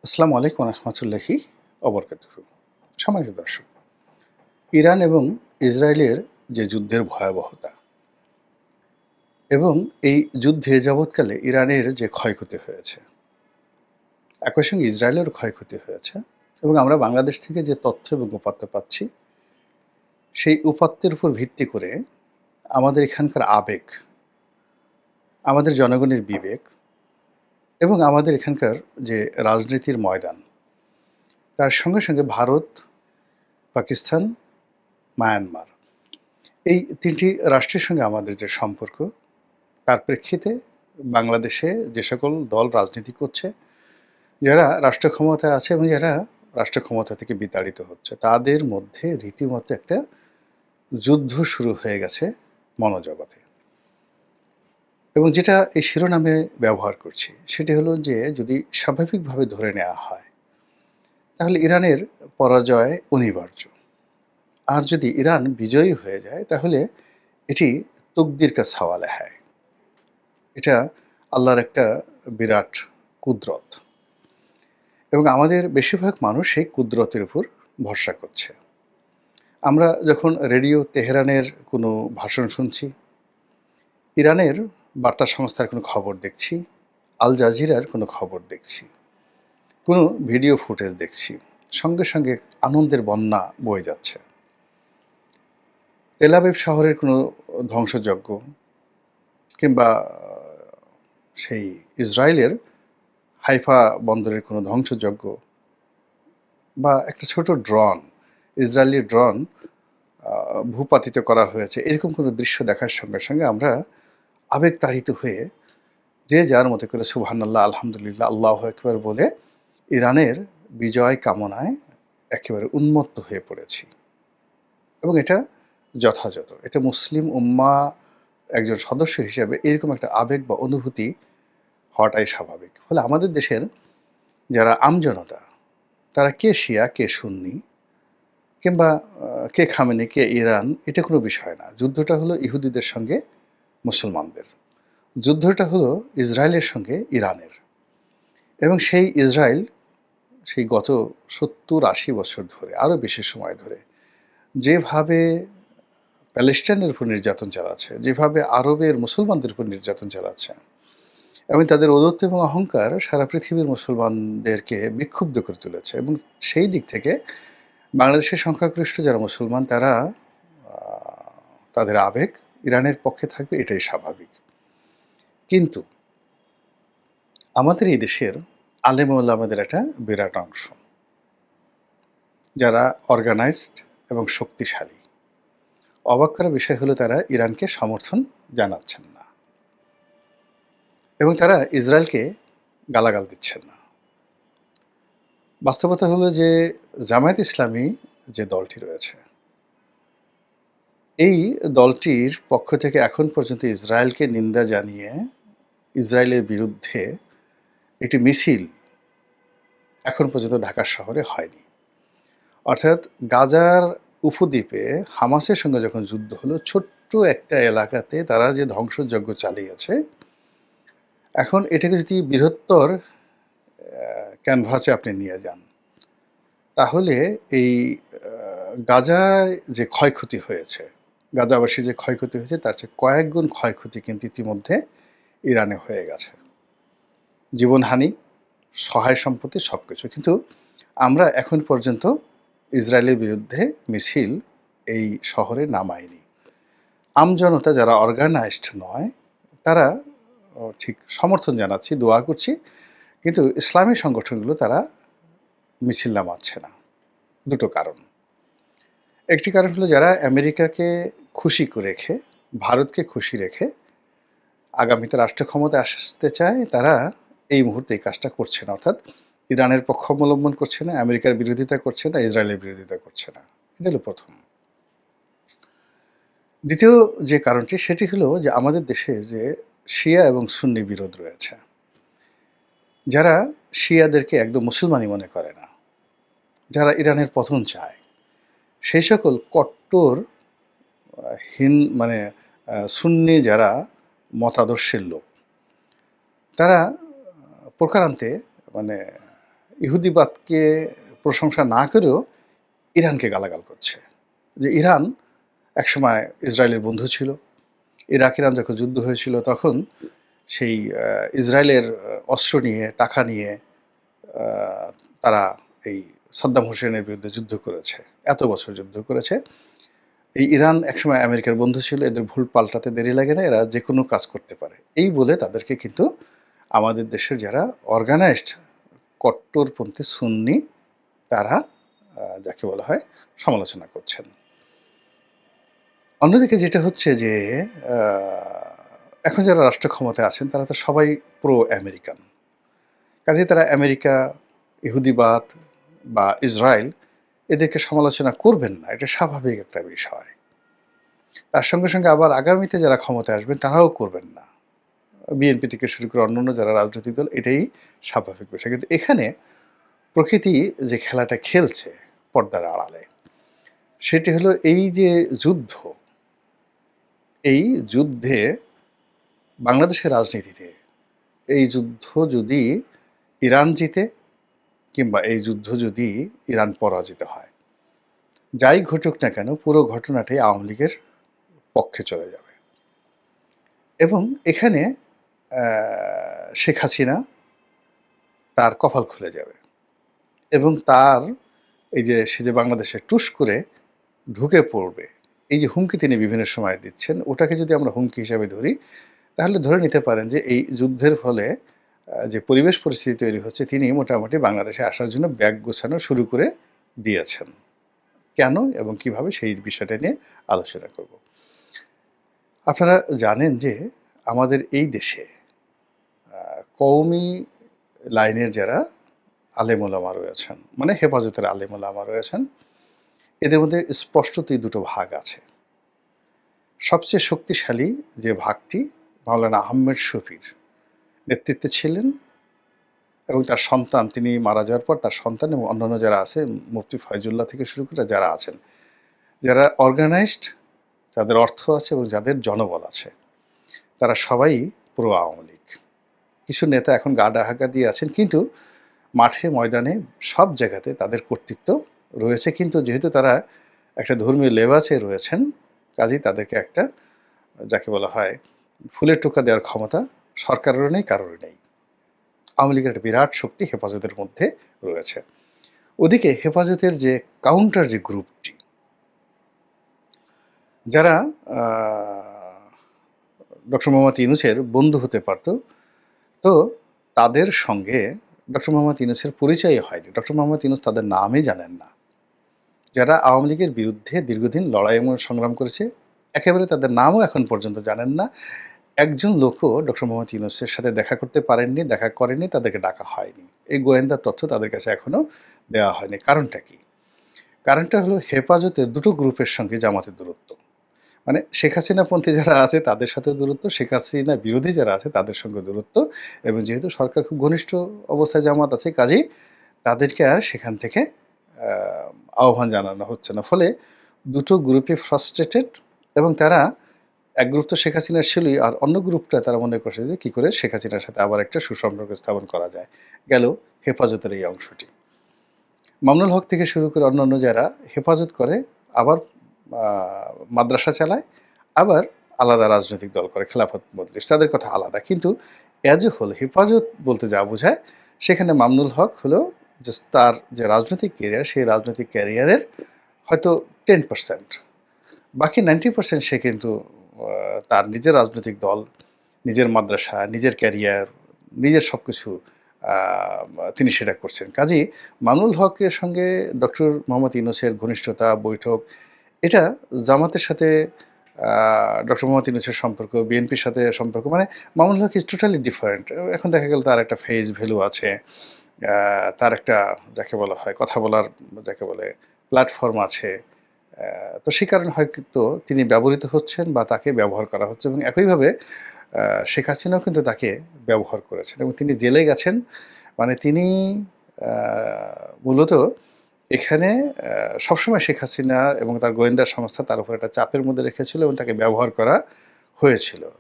আসসালামু আলাইকুম রহমতুল্লাহি অবরকাতুহু। সম্মানিত দর্শক, ইরান এবং ইসরায়েলের যে যুদ্ধের ভয়াবহতা এবং এই যুদ্ধে যাবৎকালে ইরানের যে ক্ষয়ক্ষতি হয়েছে, একই সঙ্গে ইসরায়েলেরও ক্ষয়ক্ষতি হয়েছে এবং আমরা বাংলাদেশ থেকে যে তথ্য এবং উপাত্ত পাচ্ছি, সেই উপাত্তের উপর ভিত্তি করে আমাদের এখানকার আবেগ, আমাদের জনগণের বিবেক এবং আমাদের এখানকার যে রাজনীতির ময়দান, তার সঙ্গে সঙ্গে ভারত, পাকিস্তান, মায়ানমার এই ৩ টি রাষ্ট্রের সঙ্গে আমাদের যে সম্পর্ক, তার প্রেক্ষিতে বাংলাদেশে যে সকল দল রাজনীতি করছে, যারা রাষ্ট্র ক্ষমতায় আছে এবং যারা রাষ্ট্র ক্ষমতা থেকে বিতাড়িত হচ্ছে, তাদের মধ্যে রীতিমতো একটা যুদ্ধ শুরু হয়ে গেছে মনোজগতে। এবং যেটা এই শিরোনামে ব্যবহার করছি, সেটি হলো যে যদি স্বাভাবিকভাবে ধরে নেওয়া হয়, তাহলে ইরানের পরাজয় অনিবার্য। আর যদি ইরান বিজয়ী হয়ে যায়, তাহলে এটি তকদির কা সওয়াল হ্যায়। এটা আল্লাহর একটা বিরাট কুদরত এবং আমাদের বেশিরভাগ মানুষ সেই কুদরতের উপর ভরসা করছে। আমরা যখন রেডিও তেহরানের কোনো ভাষণ শুনছি, ইরানের বার্তা সংস্থার কোনো খবর দেখছি, আল জাজিরার কোনো খবর দেখছি, কোনো ভিডিও ফুটেজ দেখছি, সঙ্গে সঙ্গে আনন্দের বন্যা বয়ে যাচ্ছে। তেল আবিব শহরের কোনো ধ্বংসযজ্ঞ কিংবা সেই ইসরায়েলের হাইফা বন্দরের কোনো ধ্বংসযজ্ঞ বা একটা ছোট ড্রোন, ইসরায়েলি ড্রোন ভূপাতিত করা হয়েছে, এরকম কোনো দৃশ্য দেখার সঙ্গে সঙ্গে আমরা আবেগতাড়িত হয়ে যে যার মতো করে সুবহানাল্লাহ, আলহামদুলিল্লাহ, আল্লাহু আকবার বলে ইরানের বিজয় কামনায় একেবারে উন্মত্ত হয়ে পড়েছি এবং এটা যথাযথ। এটা মুসলিম উম্মাহ একজন সদস্য হিসেবে এরকম একটা আবেগ বা অনুভূতি হওয়াটাই স্বাভাবিক। ফলে আমাদের দেশের যারা আমজনতা, তারা কে শিয়া, কে সুন্নি কিংবা কে খামেনি, কে ইরান, এটা কোনো বিষয় না। যুদ্ধটা হলো ইহুদিদের সঙ্গে মুসলমানদের। যুদ্ধটা হলো ইসরায়েলের সঙ্গে ইরানের এবং সেই ইসরায়েল সেই গত ৭০-৮০ বছর ধরে, আরও বেশি সময় ধরে যেভাবে প্যালেস্টাইনের উপর নির্যাতন চালাচ্ছে, যেভাবে আরবের মুসলমানদের উপর নির্যাতন চালাচ্ছে এবং তাদের ঔদ্ধত্য এবং অহংকার সারা পৃথিবীর মুসলমানদেরকে বিক্ষুব্ধ করে তুলেছে এবং সেই দিক থেকে বাংলাদেশের সংখ্যাগরিষ্ঠ যারা মুসলমান, তারা তাদের আবেগ ইরানের পক্ষে থাকবে, এটাই স্বাভাবিক। কিন্তু আমাদের এই দেশের আলেম ওলামাদের একটা বিরাট অংশ, যারা অর্গানাইজড এবং শক্তিশালী, অবাক করা বিষয় হলো তারা ইরানকে সমর্থন জানাচ্ছেন না এবং তারা ইসরায়েলকে গালাগাল দিচ্ছেন না। বাস্তবতা হলো যে জামায়াত ইসলামী যে দলটি রয়েছে, এই দলটির পক্ষ থেকে এখন পর্যন্ত ইসরায়েলকে নিন্দা জানিয়ে ইসরায়েলের বিরুদ্ধে একটি মিছিল এখন পর্যন্ত ঢাকা শহরে হয়নি। অর্থাৎ গাজার উপদ্বীপে হামাসের সঙ্গে যখন যুদ্ধ হলো, ছোট্ট একটা এলাকাতে তারা যে ধ্বংসযজ্ঞ চালিয়েছে, এখন এটাকে যদি বৃহত্তর ক্যানভাসে আপনি নিয়ে যান, তাহলে এই গাজায় যে ক্ষয়ক্ষতি হয়েছে, গাজাবাসী যে ক্ষয়ক্ষতি হয়েছে, তার চেয়ে কয়েক গুণ ক্ষয়ক্ষতি কিন্তু ইতিমধ্যে ইরানে হয়ে গেছে। জীবনহানি, সহায় সম্পত্তি, সব কিছু। কিন্তু আমরা এখন পর্যন্ত ইসরায়েলের বিরুদ্ধে মিছিল এই শহরে নামাইনি। আমজনতা যারা অর্গানাইজড নয়, তারা ঠিক সমর্থন জানাচ্ছি, দোয়া করছি, কিন্তু ইসলামী সংগঠনগুলো তারা মিছিল নামাচ্ছে না। দুটো কারণ। একটি কারণ হলো যারা আমেরিকাকে খুশি রেখে, ভারতকে খুশি রেখে আগামীতে রাষ্ট্র ক্ষমতায় আসতে চায়, তারা এই মুহূর্তে এই কাজটা করছে না। অর্থাৎ ইরানের পক্ষ অবলম্বন করছে না, আমেরিকার বিরোধিতা করছে না, ইসরায়েলের বিরোধিতা করছে না। এটা হলো প্রথম। দ্বিতীয় যে কারণটি, সেটি হলো যে আমাদের দেশে যে শিয়া এবং সুন্নি বিরোধ রয়েছে, যারা শিয়াদেরকে একদম মুসলমানই মনে করে না, যারা ইরানের পতন চায়, সেই সকল কট্টর মানে সুন্নি যারা মতাদর্শের লোক, তারা প্রকারান্তে মানে ইহুদিবাদকে প্রশংসা না করেও ইরানকে গালাগাল করছে, যে ইরান একসময় ইসরায়েলের বন্ধু ছিল। ইরাক ইরান যখন যুদ্ধ হয়েছিল তখন সেই ইসরায়েলের অস্ত্র নিয়ে, টাকা নিয়ে তারা এই সাদ্দাম হোসেনের বিরুদ্ধে যুদ্ধ করেছে, এত বছর যুদ্ধ করেছে। এই ইরান একসময় আমেরিকার বন্ধু ছিল, এদের ভুল পাল্টাতে দেরি লাগে না, এরা যে কোনো কাজ করতে পারে, এই বলে তাদেরকে কিন্তু আমাদের দেশের যারা অর্গানাইজড কট্টরপন্থী সুন্নি তারা যাকে বলা হয় সমালোচনা করছেন। অন্যদিকে যেটা হচ্ছে যে এখন যারা রাষ্ট্র ক্ষমতায় আছেন তারা তো সবাই প্রো আমেরিকান, কাজে তারা আমেরিকা, ইহুদিবাদ বা ইসরায়েল এদেরকে সমালোচনা করবেন না, এটা স্বাভাবিক একটা বিষয়। তার সঙ্গে সঙ্গে আবার আগামীতে যারা ক্ষমতায় আসবেন তারাও করবেন না, বিএনপি থেকে শুরু করে অন্যান্য যারা রাজনৈতিক দল, এটাই স্বাভাবিক বিষয়। কিন্তু এখানে প্রকৃতি যে খেলাটা খেলছে পর্দার আড়ালে, সেটি হলো এই যে যুদ্ধ, এই যুদ্ধে বাংলাদেশের রাজনীতিতে এই যুদ্ধ যদি ইরান জিতে কিংবা এই যুদ্ধ যদি ইরান পরাজিত হয়, যাই ঘটুক না কেন পুরো ঘটনাটাই আওয়ামী লীগের পক্ষে চলে যাবে। এবং এখানে শেখ হাসিনা তার কপাল খুলে যাবে এবং তার এই যে সে যে বাংলাদেশে টুস করে ঢুকে পড়বে, এই যে হুমকি তিনি বিভিন্ন সময় দিচ্ছেন, ওটাকে যদি আমরা হুমকি হিসাবে ধরি তাহলে ধরে নিতে পারেন যে এই যুদ্ধের ফলে যে পরিবেশ পরিস্থিতি তৈরি হচ্ছে, তিনি মোটামুটি বাংলাদেশে আসার জন্য ব্যাগ গোছানো শুরু করে দিয়েছেন। কেন এবং কিভাবে সেই বিষয়টা নিয়ে আলোচনা করব। আপনারা জানেন যে আমাদের এই দেশে কওমি লাইনের যারা আলেম ওলামা রয়েছেন, মানে হেফাজতের আলেম ওলামা রয়েছেন, এদের মধ্যে স্পষ্টতই দুটো ভাগ আছে। সবচেয়ে শক্তিশালী যে ভাগটি মাওলানা আহমেদ শফির নেতৃত্বে ছিলেন এবং তার সন্তান, তিনি মারা যাওয়ার পর তার সন্তান এবং অন্যান্য যারা আছে, মুফতি ফয়জুল্লাহ থেকে শুরু করে যারা আছেন, যারা অর্গানাইজড, যাদের অর্থ আছে এবং যাদের জনবল আছে, তারা সবাই প্রো আওয়ামী লীগ। কিছু নেতা এখন গা ডাহাকা দিয়ে আছেন, কিন্তু মাঠে ময়দানে সব জায়গাতে তাদের কর্তৃত্ব রয়েছে। কিন্তু যেহেতু তারা একটা ধর্মীয় লেবাসে রয়েছেন, কাজেই তাদেরকে একটা যাকে বলা হয় ফুলের টোকা দেওয়ার ক্ষমতা সরকারেরও নেই, কারোর নেই। আওয়ামী লীগের একটা বিরাট শক্তি হেফাজতের মধ্যে রয়েছে। ওদিকে হেফাজতের যে কাউন্টার যে গ্রুপটি, যারা ডক্টর মোহাম্মদ ইউনূসের বন্ধু হতে পারত, তো তাদের সঙ্গে ডক্টর মোহাম্মদ ইউনূসের পরিচয় হয়নি। ডক্টর মোহাম্মদ ইউনূস তাদের নামই জানেন না। যারা আওয়ামী লীগের বিরুদ্ধে দীর্ঘদিন লড়াই এবং সংগ্রাম করেছে, একেবারে তাদের নামও এখন পর্যন্ত জানেন না। একজন লোকও ডক্টর মোহাম্মদ ইউনূসের সাথে দেখা করতে পারেননি, দেখা করেনি, তাদেরকে ডাকা হয়নি। এই গোয়েন্দা তথ্য তাদের কাছে এখনও দেওয়া হয়নি। কারণটা কি? কারণটা হলো হেফাজতের দুটো গ্রুপের সঙ্গে জামাতের দূরত্ব। মানে শেখ হাসিনাপন্থী যারা আছে তাদের সাথে দূরত্ব, শেখ হাসিনা বিরোধী যারা আছে তাদের সঙ্গে দূরত্ব, এবং যেহেতু সরকার খুব ঘনিষ্ঠ অবস্থায় জামাত আছে, কাজেই তাদেরকে আর সেখান থেকে আহ্বান জানানো হচ্ছে না। ফলে দুটো গ্রুপে ফ্রাস্ট্রেটেড, এবং তারা এক গ্রুপ তো শেখ হাসিনার ছিলই, আর অন্য গ্রুপটা তারা মনে করছে যে কী করে শেখ হাসিনার সাথে আবার একটা সুসম্পর্ক স্থাপন করা যায়। গেল হেফাজতের এই অংশটি। মামুনুল হক থেকে শুরু করে অন্যান্য যারা হেফাজত করে, আবার মাদ্রাসা চালায়, আবার আলাদা রাজনৈতিক দল করে, খেলাফত মজলিস, তাদের কথা আলাদা। কিন্তু অ্যাজ এ হোল হেফাজত বলতে যা বোঝায়, সেখানে মামুনুল হক হলো যে তার যে রাজনৈতিক ক্যারিয়ার, সেই রাজনৈতিক ক্যারিয়ারের হয়তো 10%, বাকি 90% সে কিন্তু তার নিজের রাজনৈতিক দল, নিজের মাদ্রাসা, নিজের ক্যারিয়ার, নিজের সব কিছু তিনি সেটা করছেন। কাজেই মামুনুল হকের সঙ্গে ডক্টর মোহাম্মদ ইউনূসের ঘনিষ্ঠতা, বৈঠক, এটা জামাতের সাথে ডক্টর মোহাম্মদ ইউনূসের সম্পর্ক, বিএনপির সাথে সম্পর্ক, মানে মামুনুল হক ইজ টোটালি ডিফারেন্ট। এখন দেখা গেল তার একটা ফেস ভ্যালু আছে, তার একটা যাকে বলা হয় কথা বলার যাকে বলে প্ল্যাটফর্ম আছে। তো সেই কারণে হয়তো তিনি ব্যবহৃত হচ্ছেন বা তাকে ব্যবহার করা হচ্ছে, এবং একইভাবে শেখ হাসিনাও কিন্তু তাকে ব্যবহার করেছেন এবং তিনি জেলে গেছেন। মানে তিনি মূলত এখানে সবসময় শেখ হাসিনা এবং তার গোয়েন্দা সংস্থা তার উপর একটা চাপের মধ্যে রেখেছিল এবং তাকে ব্যবহার করা হয়েছিল।